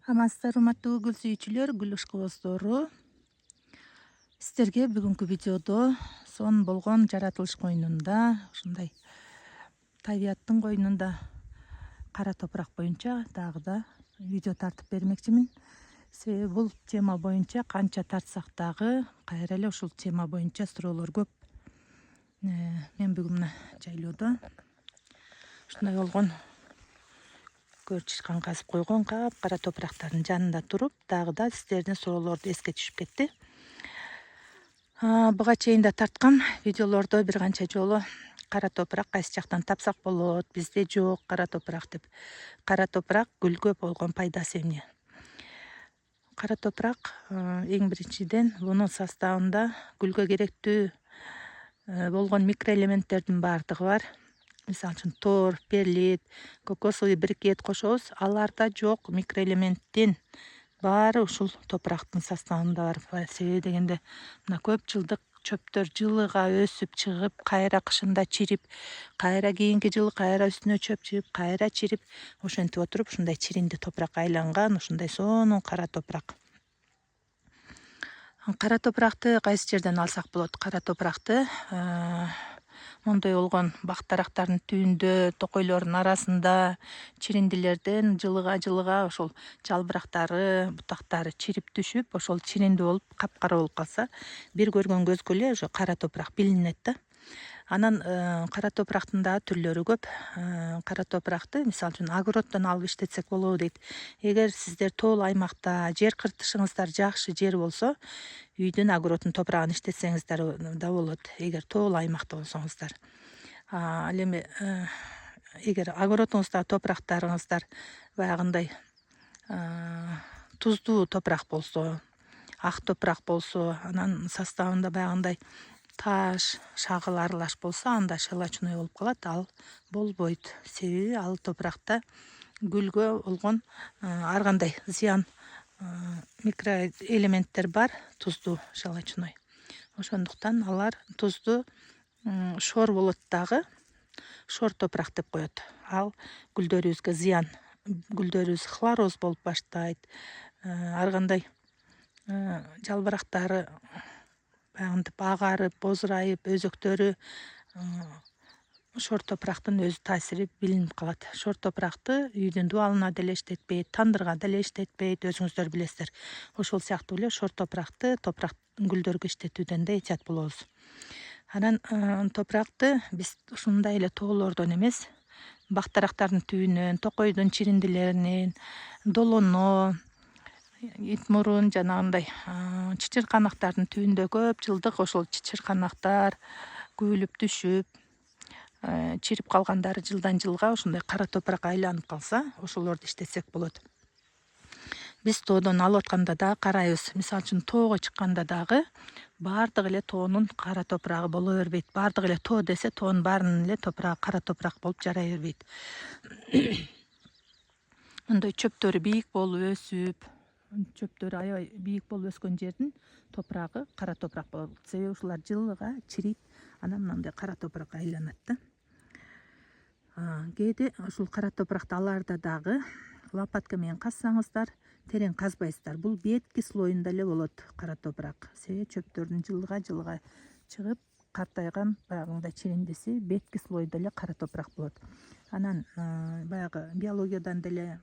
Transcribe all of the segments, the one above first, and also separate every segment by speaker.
Speaker 1: Амансыздар, урматтуу гүл сүйүүчүлөр, гүл ышкыбоздору. Сиздерге бүгүнкү видеодо сонун болгон жаратылыш коюнунда, ушундай табияттын коюнунда кара топурак боюнча дагы да видео тартып бермекчимин. Себеби бул тема боюнча канча тартсак дагы кайра эле ушул тема боюнча суроолор көп. Мен бүгүн мына жайлоодо ушундай болгон көрчүшкан казып койгон кара топурактардын жанында туруп, дагы да сиздердин суроолорду эске түшүп кетти. Буга чейин да тарткам видеолордо бир канча жолу кара топурак кайсы жактан тапсак болот, бизде жок кара топурак деп. Кара топурак гүлгө болгон пайдасы эмне? Кара топурак эң биринчиден мунун составында гүлгө керектүү болгон микроэлементтердин баардыгы бар. Мисалы үчүн тор, перлит, кокосовый брикет кошобуз. Аларда жок микроэлементтин баары ушул топурактын составында бар. Себеби дегенде мына көп жылдык чөптөр жылыга өсүп чыгып, кайра кышында чирип, кайра кийинки жылы кайра үстүнө чөп чыгып, кайра чирип, ошентип отуруп ушундай чиринди топуракка айланган ушундай сонун кара топурак. Кара топуракты кайсы жерден алсак болот? Кара топуракты мондой болгон бак дарактардын түбүндө, токойлордун арасында чириндилерден жылыга ошол жалбырактары, бутактары чирип түшүп, ошол чиринди болуп, капкара болуп калса, бир көргөн көзгө эле ошо кара топурак билинет да. Анан кара топурактын дагы түрлөрү көп. Кара топуракты мисалы үчүн огороддон алып иштетсек болобу дейт. Эгер сиздер тоолуу аймакта жер кыртышыңыздар жакшы жер болсо, үйдүн огороддун топурагын иштетсеңиздер да болот, эгер тоолуу аймакта болсоңуздар. Ал эми эгер огородуңуздагы топурактарыңыздар баягындай туздуу топурак болсо, ак топурак болсо, анан составында баягындай таш, шагыл аралаш болсо, анда щелочной болуп калат, ал болбойт. Себеби ал топуракта гүлгө болгон ар кандай зыян микроэлементтер бар, туздуу, щелочной. Ошондуктан алар тузду шор болот дагы, шор топурак деп коет. Ал гүлдөрүбүзгө зыян, гүлдөрүбүз хлороз болуп баштайт, ар кандай жалбырактары баягынтип агарып, бозурайып, өзөктөрү шор топурактын өз таасири билинип калат. Шор топуракты үйдүн дубалына деле иштетпейт, тандырга деле иштетпейт, өзүңүздөр билесиздер. Ошол сыяктуу эле шор топуракты гүлдөргө иштетүүдөн да этият болобуз. Анан топуракты биз ушундай эле тоолордон эмес, бак дарактардын түбүнөн, токойдун чириндилеринен, долоно, ит мурун, жанагындай чычырканактардын түбүндө көп жылдык ошол чычырканактар күбүлүп түшүп, чирип калгандары жылдан жылга ушундай кара топуракка айланып калса, ошолорду иштетсек болот. Биз тоодон алып атканда дагы карайбыз. Мисалы үчүн тоого чыкканда дагы баардык эле тоонун кара топурагы боло бербейт. Баардык эле тоо десе, тоонун баарынын эле топурагы кара топурак болуп жарай бербейт. Мындай чөптөрү бийик болуп өсүп, чөптөрү аябай бийик болуп өскөн жердин топурагы кара топурак болот. Себеби ушулар жылыга чирип, анан мындай кара топуракка айланат да. Кээде ушул кара топуракты алаарда дагы лопатка менен казсаңыздар, терең казбайсыздар. Бул бетки слоюнда эле болот кара топурак. Себеби чөптөрдүн жылыга чыгып, картайган баягындай чириндиси бетки слойдо эле кара топурак болот. Анан баягы биологиядан деле,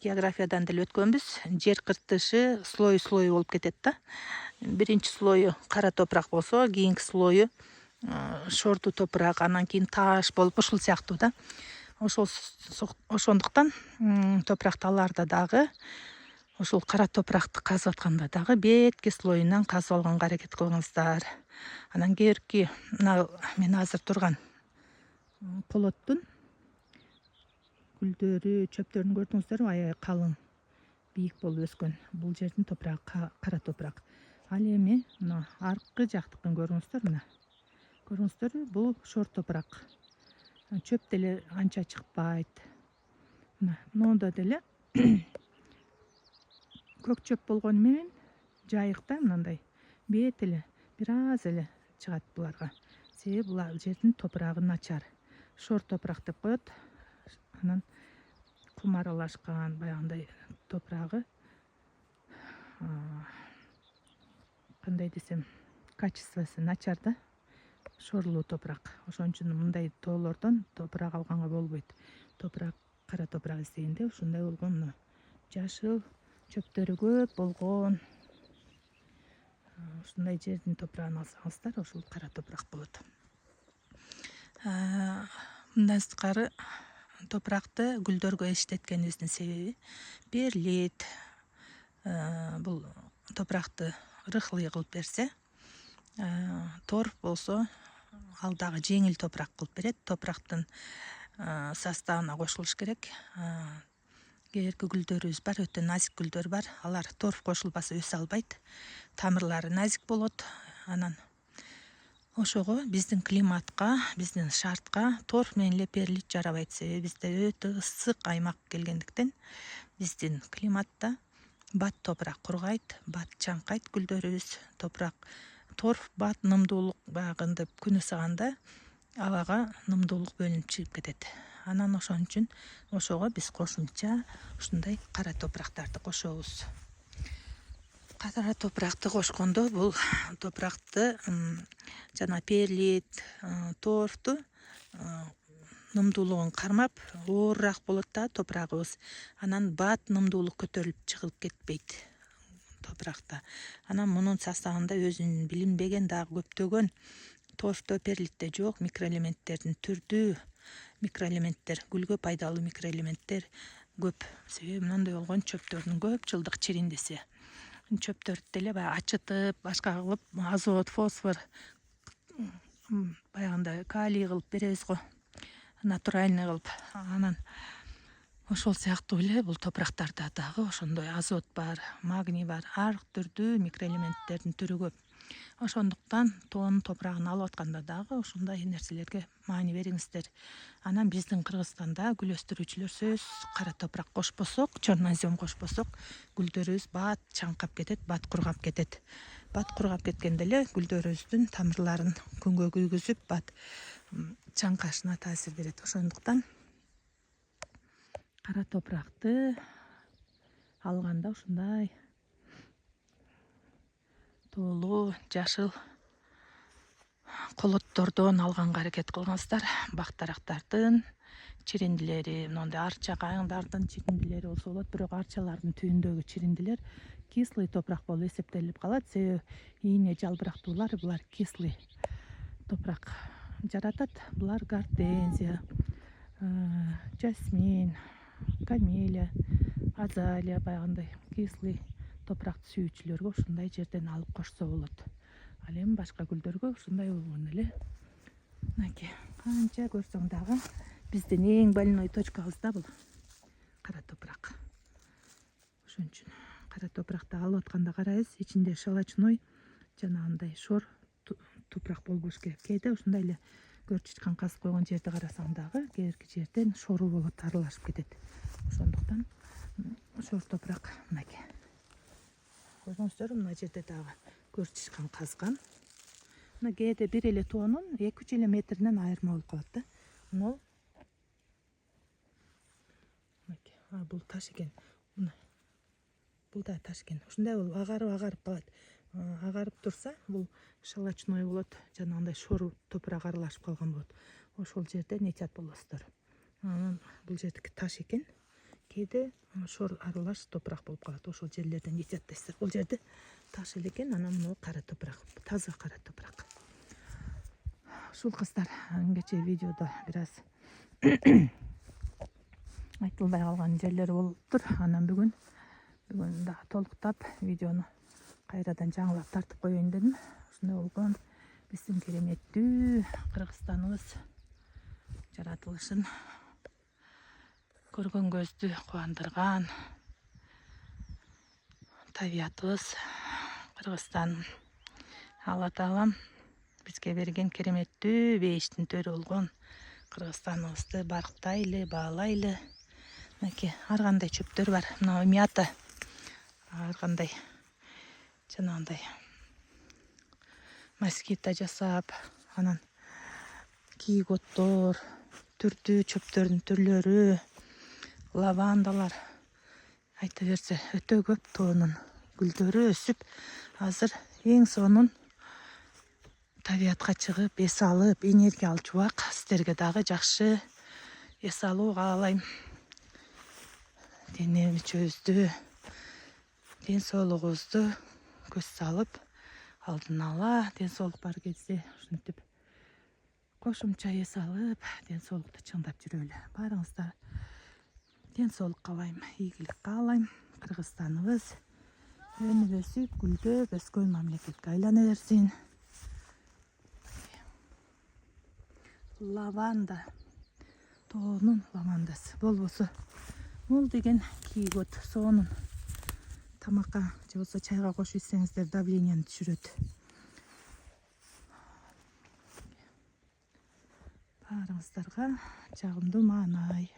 Speaker 1: географиядан деле өткөнбүз. Жер кыртышы слой болуп кетет да. Биринчи слою кара топурак болсо, кийинки слою шордуу топурак, анан кийин таш болуп, ушул сыяктуу да. Ошондуктан топуракты алаарда дагы, ушул кара топуракты казып атканда дагы бетки слоюнан казып алганга аракет кылыңыздар. Анан кээ мына мен азыр турган полоттун гүлдөрү, чөптөрүн көрдүңүздөрбү? Аябай калың, бийик болуп өскөн. Бул жердин топурагы кара топурак. Ал эми мына аркы жактыкын көрүңүздөр, мына. Көрүңүздөрбү? Бул шор топурак. Чөп деле анча чыкпайт. Мына мондо деле көк чөп болгону менен жайыкта мындай бет эле бир аз эле чыгат буларга. Себеби бул жердин топурагы начар. Шор топурак деп коет. Анан кум аралашкан баягындай топурагы кандай десем качествосы начар да, шорлуу топурак. Ошон үчүн мындай тоолордон топурак алганга болбойт. Топурак, кара топурак издегенде ушундай болгон, жашыл чөптөрү көп болгон ушундай жердин топурагын алсаңыздар, ошол кара топурак болот. Мындан сырткары топуракты гүлдөргө иштеткенибиздин себеби перлит, бул топуракты рыхлый кылып берсе, торф болсо ал дагы жеңил топурак кылып берет. Топурактын составына кошулуш керек. Кээерки гүлдөрүбүз бар, өтө назик гүлдөр бар. Алар торф кошулбаса өсө албайт. Тамырлары назик болот. Анан ошого биздин климатка, биздин шартка торф менен эле перлит жарабайт. Себеби бизде өтө ысык аймак келгендиктен биздин климатта бат топурак кургайт, бат чаңкайт гүлдөрүбүз. Торф, бат, нымдуулук баягынды күн ысыганда абага нымдуулук бөлүнүп чыгып кетет. Анан ошон үчүн ошого биз кошумча ушундай кара топурактарды кошобуз. Кара топуракты кошкондо бул топуракты жана перлит, торфту нымдуулугун кармап оорураак болот да топурагыбыз. Анан бат нымдуулук көтөрүлүп чыгып кетпейт топуракта. Анан мунун составында өзүнүн билинбеген дагы көптөгөн торфто, перлитте жок микроэлементтердин түрдүү микроэлементтер, гүлгө пайдалуу микроэлементтер көп. Себеби мындай болгон чөптөрдүн көп жылдык чириндиси. Чөптөрдү деле баягы ачытып, башка кылып, азот, фосфор, баягындай калий кылып беребиз го, натуральный кылып. Анан ошол сыяктуу эле бул топурактарда дагы ошондой азот бар, магний бар, ар түрдүү микроэлементтердин түрү көп. Ошондуктан тоонун топурагын алып атканда дагы ошондой нерселерге маани бериңиздер. Анан биздин Кыргызстанда гүл өстүрүүчүлөр сөзсүз кара топурак кошпосок, чернозем кошпосок, гүлдөрүбүз бат чаңкап кетет, бат кургап кетет. Бат кургап кеткенде эле гүлдөрүбүздүн тамырларын күнгө күйгүзүп, бат чаңкашына таасир берет. Ошондуктан кара топуракты алганда ушундай тоолуу, жашыл колоттордон алганга аракет кылыңыздар. Бактарактардын чириндилери, мындай арча кайыңдардын чириндилери болсо болот, бирок арчалардын түбүндөгү чириндилер кислый топурак болуп эсептелип калат. Себеби ийне жалбырактуулар булар кислый топурак жаратат. Булар гортензия, жасмин, камелия, азалия баягындай кислый топуракты сүйүүчүлөргө ушундай жерден алып кошсо болот. Ал эми башка гүлдөргө ушундай болгон эле. Мынакей, канча көрсөң дагы биздин эң больной точкабыз да бул кара топурак. Ошон үчүн кара топуракты алып атканда карайбыз, ичинде шалачной жанагындай шор топурак болбош керек. Кээде ушундай эле көрчүчкан казып койгон жерди карасаң дагы кээерки жерден шору болот, аралашып кетет. Ошондуктан шор топурак мынакей. Көрдүңүздөр, мына жерде дагы көрчүчкан казган. Мына кээде бир эле тоонун 2-3 эле метринен айырма болуп калат да. Мына мынакей, бул таш экен. Бул да таш экен. Ушундай болуп агарып калат. Агарып турса, бул шалачной болот, жанагындай шор топурак аралашып калган болот. Ошол жерден этят болосуздар. Анан бул жердики таш экен. Кээде шор аралаш топурак болуп калат. Ошол жерлерден этяттайсыздар. Бул жерде таш эле экен, анан мына кара топурак, таза кара топурак. Ушул кыздар, кечээ видеодо бир аз айтылбай калган жерлери болуптур. Анан бүгүн дагы толуктап видеону кайрадан жаңылап тартып коеюн дедим. Ушундай болгон биздин кереметтүү Кыргызстаныбыз жаратылышын көргөн көздү кубандырган табиятыбыз Кыргызстан. Алла Таалам бизге берген кереметтүү бейиштин төрү болгон Кыргызстаныбызды барктайлы, баалайлы. Мынакей, ар кандай чөптөр бар. Мына мята, ар кандай жанагындай москита жасап, анан кийик оттор, түрдүү чөптөрдүн түрлөрү, лавандалар айта берсе өтө көп тоонун гүлдөрү өсүп, азыр эң сонун табиятка чыгып, эс алып, энергия алчу убак. Сиздерге дагы жакшы эс алуу каалайм. Денебичибизди, ден соолугубузду көз салып, алдын ала ден соолук бар кезде ушинтип кошумча эс алып, ден соолукту чыңдап жүрөлү. Баарыңызда ден соолук каалайм, ийгилик каалайм. Кыргызстаныбыз өнүп өсүп, гүлдөп өскөн мамлекетке айлана берсин. Лаванда, тоонун лавандасы болбосо мол деген кийгөт, соонун тамакка же болбосо чайга кошуп ичсеңиздер давленияны түшүрөт. Баарыңыздарга жагымдуу маанай.